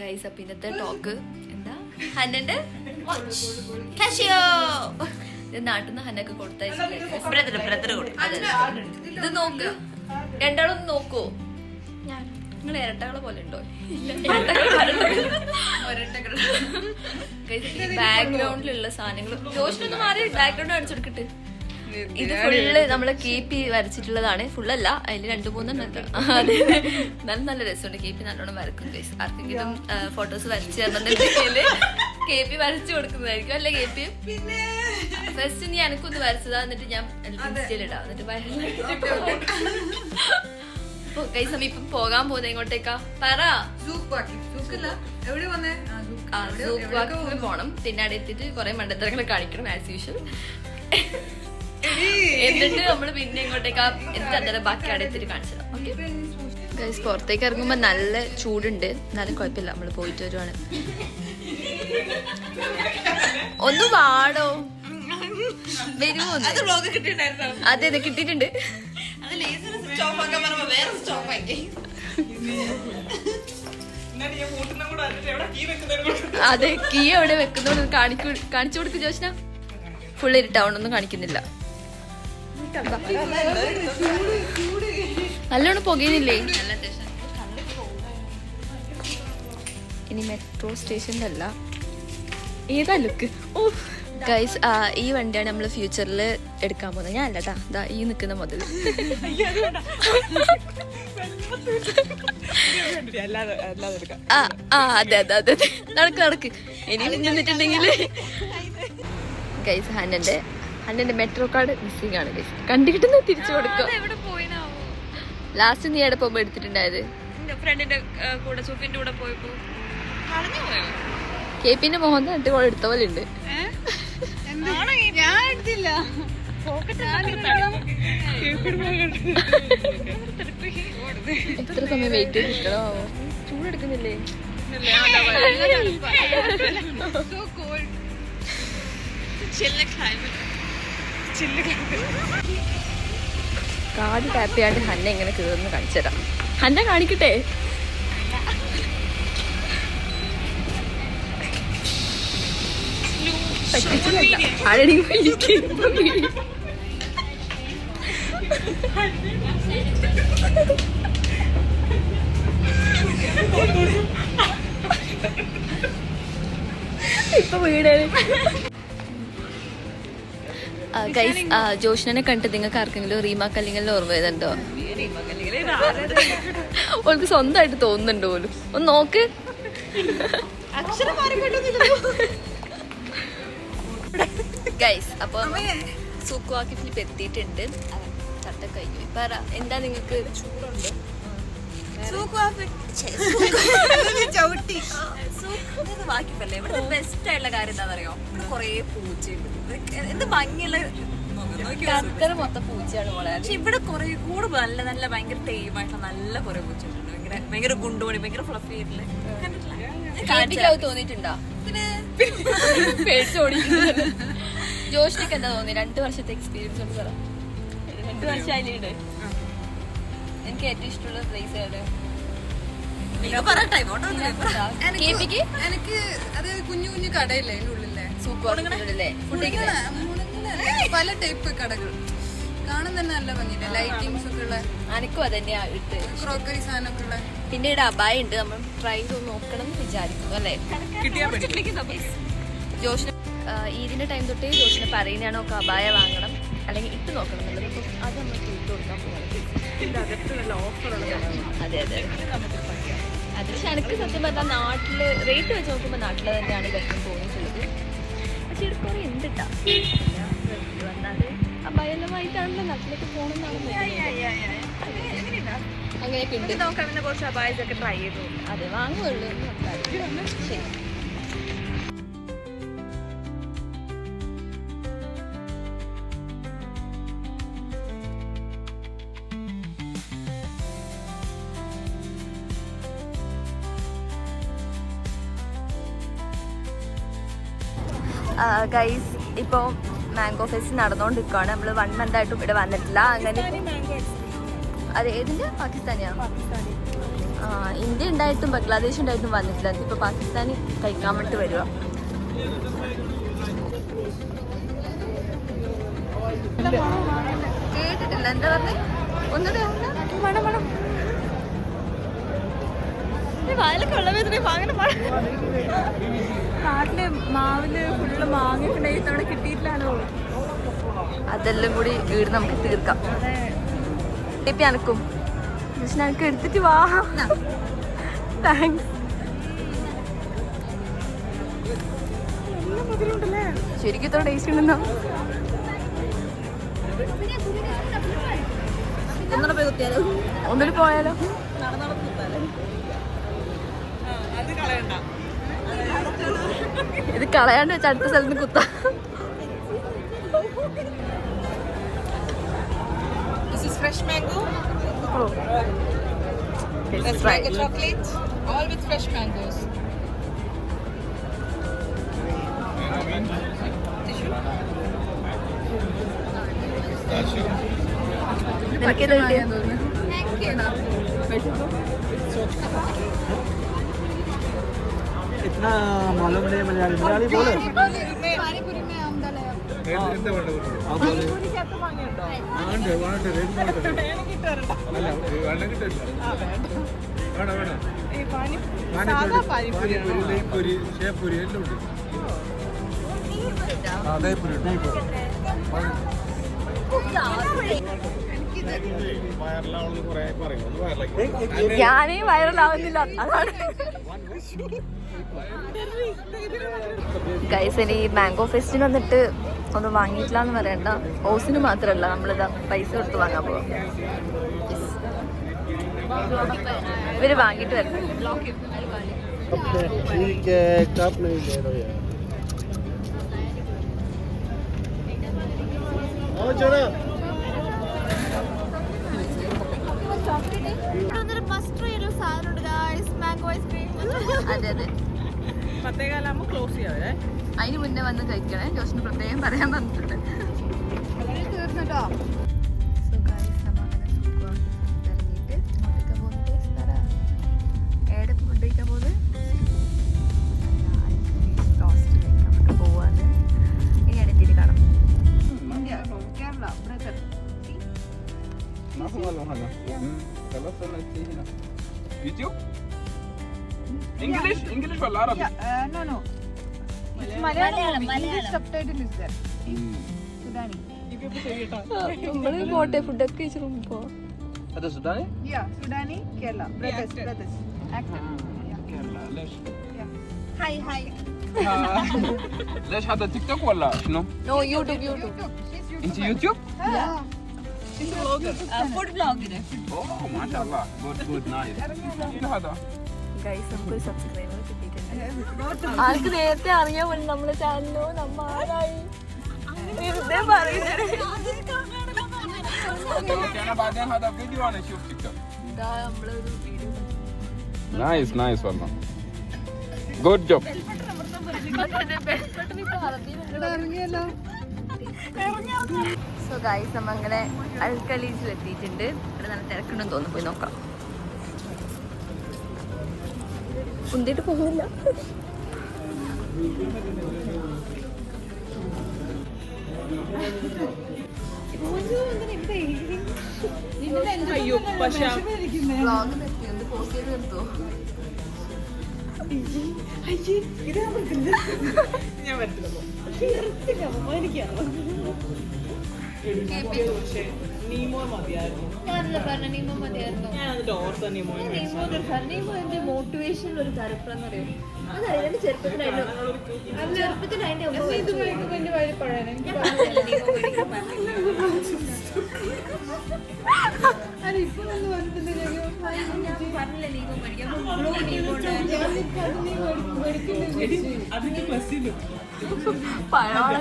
Guys അപ്പൊ ഇന്നത്തെ talk എന്താ ഹന്നന്റെ കാഷിയോ ഇത് നാട്ടിൽ നിന്ന് ഹന്നൊക്കെ കൊടുത്തയച്ചില്ലേ ഇത് നോക്ക് രണ്ടാളും നോക്കോ നിങ്ങൾ ഇരട്ടകളെ പോലെ ഉണ്ടോ ബാക്ക്ഗ്രൗണ്ടിലുള്ള സാധനങ്ങൾ ജോഷിനൊന്ന് മാറി ബാക്ക്ഗ്രൗണ്ട് കാണിച്ചു കൊടുക്കട്ടെ ഇത് ഫുള്ള് നമ്മള് കേപ്പി വരച്ചിട്ടുള്ളതാണ് ഫുള്ളല്ല അതിൽ 2-3 അതെ നല്ല രസമുണ്ട് കേപ്പി നല്ലോണം വരക്കും ഗൈസ് ആർക്കെങ്കിലും ഫോട്ടോസ് വരച്ച് തരുന്നുണ്ടെങ്കിൽ കേപ്പി വരച്ചു കൊടുക്കുന്നതായിരിക്കും അല്ലെ കേപ്പി ഫസ്റ്റ് നീ എനക്കൊന്ന് വരച്ചതാ എന്നിട്ട് ഞാൻ ഇൻസ്റ്റയിലിടാം എന്നിട്ട് ഗൈസ് നമ്മ ഇപ്പം പോകാൻ പോകുന്നത് എങ്ങോട്ടേക്കാ പറ പോണം പിന്നെ അവിടെ എത്തിയിട്ട് കുറെ മണ്ടത്തരങ്ങൾ കാണിക്കണം ആസ് യൂഷ്വൽ എന്നിട്ട് നമ്മള് പിന്നെ ഇങ്ങോട്ടേക്കാ എന്നിട്ട് അന്നേരം ബാക്കി അവിടെ എത്തിയിട്ട് കാണിച്ചതാ ഓക്കെ ഗൈസ് പുറത്തേക്ക് ഇറങ്ങുമ്പോ നല്ല ചൂടുണ്ട് എന്നാലും കുഴപ്പമില്ല നമ്മള് പോയിട്ട് വരുവാണ് ഒന്ന് വാടോ വരുമോ അതെ അതെ കിട്ടിയിട്ടുണ്ട് അതെ കീ എവിടെ വെക്കുന്നോണ്ട് കാണിച്ചു കൊടുക്കും ജോഷ്ന ഫുൾ ഇരുട്ടാവണൊന്നും കാണിക്കുന്നില്ല നല്ലോണം പുകയുന്നില്ലേ ഇനി മെട്രോ സ്റ്റേഷനിലല്ല ഏതാ ലുക്ക് ഓ ഗൈസ് ഈ വണ്ടിയാണ് നമ്മൾ ഫ്യൂച്ചറിൽ എടുക്കാൻ പോകുന്നത് ഞാൻ അല്ലട്ടാ ദാ ഈ നിൽക്കുന്ന മുതൽ അതെ അതെ അതെ നടക്ക് ഇനി നിന്നിട്ടുണ്ടെങ്കിൽ ഗൈസ് ഹന്നന്റെ മെട്രോ കാർഡ് മിസ്സിംഗ് ആണ് ഗൈസ് കണ്ടുകിട്ടുന്ന തിരിച്ചു കൊടുക്കും ലാസ്റ്റ് നീ എവിടെ പോകുമ്പോ എടുത്തിട്ടുണ്ടായത് ഫ്രണ്ടിന്റെ കൂടെ സൂഫിന്റെ കൂടെ പോയപ്പോ കേപ്പിന്റെ മോഹൻ എന്നിട്ട് കൂടെ എടുത്ത പോലെ ഉണ്ട് ഞാൻ എടുത്തില്ല എത്ര സമയം വെയിറ്റ് ചെയ്തിട്ടോ ചൂടെടുക്കുന്നില്ലേ കാർഡ് ടാപ്പ് ചെയ്യാണ്ട് ഹന്ന എങ്ങനെ കയറുന്നു കാണിച്ചുതരാം ഹന്ന കാണിക്കട്ടെ പറ്റിച്ചില്ല ആരെങ്കിലും ഇപ്പൊ വീട് ഗൈസ് ജോഷ്നെ കണ്ടിട്ട് നിങ്ങൾക്ക് ആർക്കെങ്കിലും റീമ കല്ലിങ്ങലിൽ ഓർമ്മ ചെയ്തുണ്ടോ ഓൾക്ക് സ്വന്തമായിട്ട് തോന്നുന്നുണ്ട് പോലും ഒന്ന് നോക്ക് ഗൈസ് അപ്പൊ സൂക്കുവാക്കിഫിൽ എത്തിയിട്ടുണ്ട് ചട്ട കഴിഞ്ഞു പറ എന്താ നിങ്ങൾക്ക് ചൂടുണ്ട് വാക്കിപ്പല്ലേ ഇവിടുത്തെ ബെസ്റ്റ് ആയിട്ടുള്ള കാര്യം എന്താണെന്നറിയോ ഇവിടെ കൊറേ പൂച്ചയുണ്ട് എന്ത് ഭംഗിയുള്ള കർക്കര മൊത്തം പൂച്ചയാണ് പോലെ പക്ഷെ ഇവിടെ കുറെ കൂടെ നല്ല നല്ല ഭയങ്കര ടൈമായിട്ടുള്ള നല്ല കുറെ പൂച്ചയുണ്ട് ഭയങ്കര ഗുണ്ടുമണി ഭയങ്കര ഫ്ലഫി ആയിട്ടുള്ള തോന്നിയിട്ടുണ്ടോ പിന്നെ പേടിച്ചോടിക്കുന്നത് ജോഷിനൊക്കെ എന്താ തോന്നി 2 വർഷത്തെ എക്സ്പീരിയൻസ് ഉണ്ട് പറ 2 വർഷം അതിലുണ്ട് എനിക്ക് ഏറ്റവും ഇഷ്ടമുള്ള പ്ലേസ് ആണ് എനിക്ക് അത് കുഞ്ഞു കുഞ്ഞു കടയില്ലേ അതിന്റെ ഉള്ളിലെ പല ടൈപ്പ് കടകൾ കാണാൻ തന്നെ നല്ല ഭംഗിയില്ലേ ലൈറ്റിങ്സ് ഒക്കെ ഉള്ള അനക്കും അതന്നെയാ ഇട്ട് ക്രോക്കറി സാധനമൊക്കെ ഉള്ള പിന്നെ ഇവിടെ അബായ ഉണ്ട് നമ്മൾ ട്രൈ ചെയ്ത് നോക്കണം എന്ന് വിചാരിക്കുന്നു അല്ലേ ജോഷിന് ഈദിന്റെ ടൈം തൊട്ടേ ജോഷിന് പറയുന്നതാണോ ഒക്കെ അബായ വാങ്ങണം അല്ലെങ്കിൽ ഇട്ട് നോക്കണം എന്നുള്ളത് അപ്പം അത് നമ്മൾ ഇട്ട് കൊടുക്കാൻ പോകണം അതെ അതെ അത് പക്ഷെ എനിക്ക് സത്യം പറഞ്ഞാൽ നാട്ടില് റേറ്റ് വെച്ച് നോക്കുമ്പോൾ നാട്ടിൽ തന്നെയാണ് ബെറ്റർ തോന്നിയിട്ടുള്ളത് പക്ഷെ ഇവിടെ കുറെ എന്തിട്ടാ വന്നാല് അബായെല്ലാമായിട്ടാണല്ലോ നാട്ടിലേക്ക് പോകണമെന്നാണ് അങ്ങനെയൊക്കെ ഉണ്ട് നോക്കാം കുറച്ച് അബായൊക്കെ ട്രൈ ചെയ്തു അതെ വാങ്ങുള്ളൂ ശരി ഗൈസ് ഇപ്പോൾ മാംഗോ ഫെസ്റ്റ് നടന്നുകൊണ്ടിരിക്കുകയാണ് നമ്മൾ 1 month ആയിട്ടും ഇവിടെ വന്നിട്ടില്ല അങ്ങനെ അത് ഏതിൻ്റെ പാകിസ്ഥാനിയാണ് ഇന്ത്യ ഉണ്ടായിട്ടും ബംഗ്ലാദേശ് ഉണ്ടായിട്ടും വന്നിട്ടില്ല. ഇപ്പൊ പാകിസ്ഥാനി കഴിക്കാൻ വേണ്ടി വരുക. കേട്ടിട്ടില്ല, എന്താ പറഞ്ഞേ? ഒന്നുകൂടെ മണം മണം വായിലൊക്കെ വെള്ളം അങ്ങനെ നാട്ടില് മാവില് ഫുള്ള് മാങ്ങിട്ടുണ്ടെങ്കിൽ തവണ കിട്ടിയിട്ടില്ലാലോ. അതെല്ലാം കൂടി വീട് നമുക്ക് തീർക്കാം. ഇപ്പൊ അനക്കും പക്ഷെ ഞങ്ങൾക്ക് എടുത്തിട്ട് വാ. താങ്ക്സ്. ശരിക്കും ഇത്ര ടേസ്റ്റ് ഉണ്ടെന്നോ? ഒന്നിട്ട് പോയാലോ? ഇത് കളയാണ്ട് വെച്ച് അടുത്ത സ്ഥലത്ത് കുത്താം. This is fresh mango. Oh. That's mango chocolate. All with fresh mangoes. നിനക്കേതാ കിട്ടിയ? इतना मालूम नहीं मलयाली मलयाली बोले पानीपुरी में आम डाला है. आप बोले ഞാനേ വൈറലാവുന്നില്ല, അതാണ്. ഗൈസ്, ഇനി മാംഗോ ഫെസ്റ്റിന് വന്നിട്ട് ഒന്നും വാങ്ങിയിട്ടില്ല എന്ന് പറയണ്ട. ഓസിന് മാത്രമല്ല, നമ്മളിതാ പൈസ കൊടുത്ത് വാങ്ങാൻ പോവാം. ഇവര് വാങ്ങിട്ട് വരണം. ठीक है कप नहीं दे रहे यार आओ चलो അതെ അതെ, അതിന് മുന്നേ വന്ന് കഴിക്കണേ. ജോസിന് പ്രത്യേകം പറയാൻ പറഞ്ഞിട്ടുണ്ട്. തീർന്നിട്ടോ? YouTube? English ولا عربي؟ No, no. It's Malayalam. English subtitle is there. Sudani. നമ്മള് പോട്ടെ, ഫുഡൊക്കെ കഴിച്ചിട്ട് പോവാം. هذا سوداني؟ Yeah, Sudani, Kerala. Brothers. Actor. كيرلا ليش؟ Hi. ليش هذا تيك توك ولا شنو؟ No, YouTube. She's انت يوتيوب؟ Yeah. She's a vlogger. Food ബ്ലോഗിന്. اوه ما شاء الله good nice. شنو هذا؟ ഗൈസ്, നമുക്കൊരു സബ്സ്ക്രൈബർ കിട്ടിയിട്ടുണ്ട്. ആൾക്ക് നേരത്തെ അറിയാൻ വേണ്ടി നമ്മുടെ ചാനലോ നമ്മ ആരായി വെറുതെ പറയുന്നത്. انا بعدين هذا فيديو وانا اشوف تيك توك. ഇതാ നമ്മളൊരു video. نايس والله. good job. So guys, നമ്മ അങ്ങനെ അൽക്കലീസിൽ എത്തിയിട്ടുണ്ട്. ഇവിടെ നല്ല തിരക്കുണ്ടെന്ന് തോന്നുന്നു, പോയി നോക്കാം. ഉന്തിട്ട് പോകുന്നില്ല. വ്ളോഗ് നിർത്തി, ഒന്ന് പോസ്റ്റ് ചെയ്ത് നിർത്തുവോ? ഞാനല്ല പറഞ്ഞ നീമോ മതിയായിരുന്നു. നീമോ എന്റെ മോട്ടിവേഷൻ ഒരു തരപ്പെന്ന് അറിയാം. അതറിയാം, ചെറുപ്പത്തിലായിട്ട് പഴവാള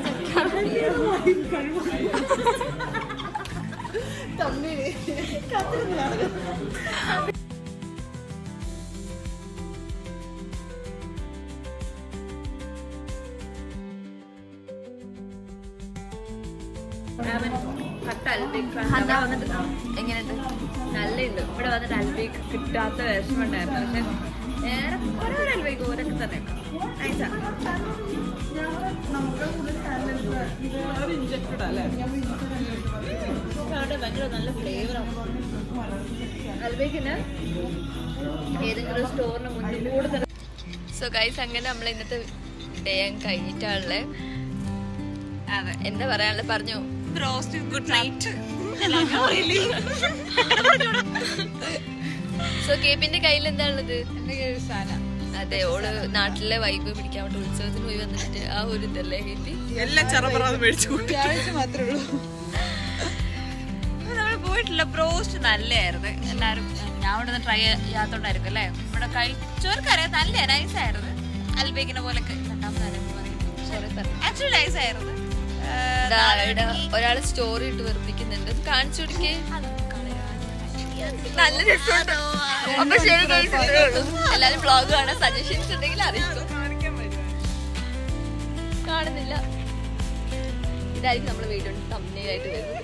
എങ്ങനെയുണ്ട്? നല്ലുണ്ട്. ഇവിടെ വന്നിട്ട് അൽബേക്ക് കിട്ടാത്ത വിഷമം ഉണ്ടായിരുന്നു. പക്ഷെ ഏറെ ഒരു അൽബേക്ക് ഓരൊക്കെ തന്നെ നൈസാ. ഭയങ്കര നല്ല ഫ്ലേവറാണ് അൽബേക്കിന്. ഏതെങ്കിലും സ്റ്റോറിന് മുന്നിൽ കൂടുതൽ. സോ ഗൈസ്, അങ്ങനെ നമ്മൾ ഇന്നത്തെ ഡേ കഴിഞ്ഞിട്ടാണല്ലേ. അതെ, എന്താ പറയാനുള്ള പറഞ്ഞു. Good night. സോ കേപ്പിന്റെ കയ്യിൽ എന്താ ഉള്ളത്? എന്റെ കയ്യിൽ സാധനം. അതെ, ഓള് നാട്ടിലെ വൈബ് പിടിക്കാൻ വേണ്ടി ഉത്സവത്തിന് പോയി വന്നിട്ട് ആ ഒരു ഇതല്ലേ കേപ്പി. എല്ലാം ചെറുപറാതെ മേടിച്ചു. വ്യാഴാഴ്ച മാത്രമേ ഉള്ളൂ. നമ്മൾ പോയിട്ടില്ല. ബ്രോസ്റ്റ് നല്ലതായിരുന്നു. എല്ലാവരും ഞാൻ ഇവിടെ നിന്ന് ട്രൈ ചെയ്യാത്തോണ്ടായിരിക്കും അല്ലേ. ഇവിടെ കഴിച്ചവർക്കറിയാം നല്ല നൈസായിരുന്നു. അൽബേക്കിനെ പോലെ ആക്ച്വലി നൈസായിരുന്നു. ഒരാള് സ്റ്റോറി ഇട്ട് വെറുപ്പിക്കുന്നുണ്ട്, കാണിച്ചു കൊടുക്കേ. നല്ല രസമുണ്ട്. അപ്പൊ ശരി guys, ഇത്രയേ ഉള്ളൂ. എല്ലാരും വ്ളോഗ് കാണാൻ സജഷൻസ് ഉണ്ടെങ്കിൽ അറിയിക്കും. കാണുന്നില്ല. ഇതായിരിക്കും നമ്മള് വീഡിയോ തമ്മിലായിട്ട് വരുന്നത്.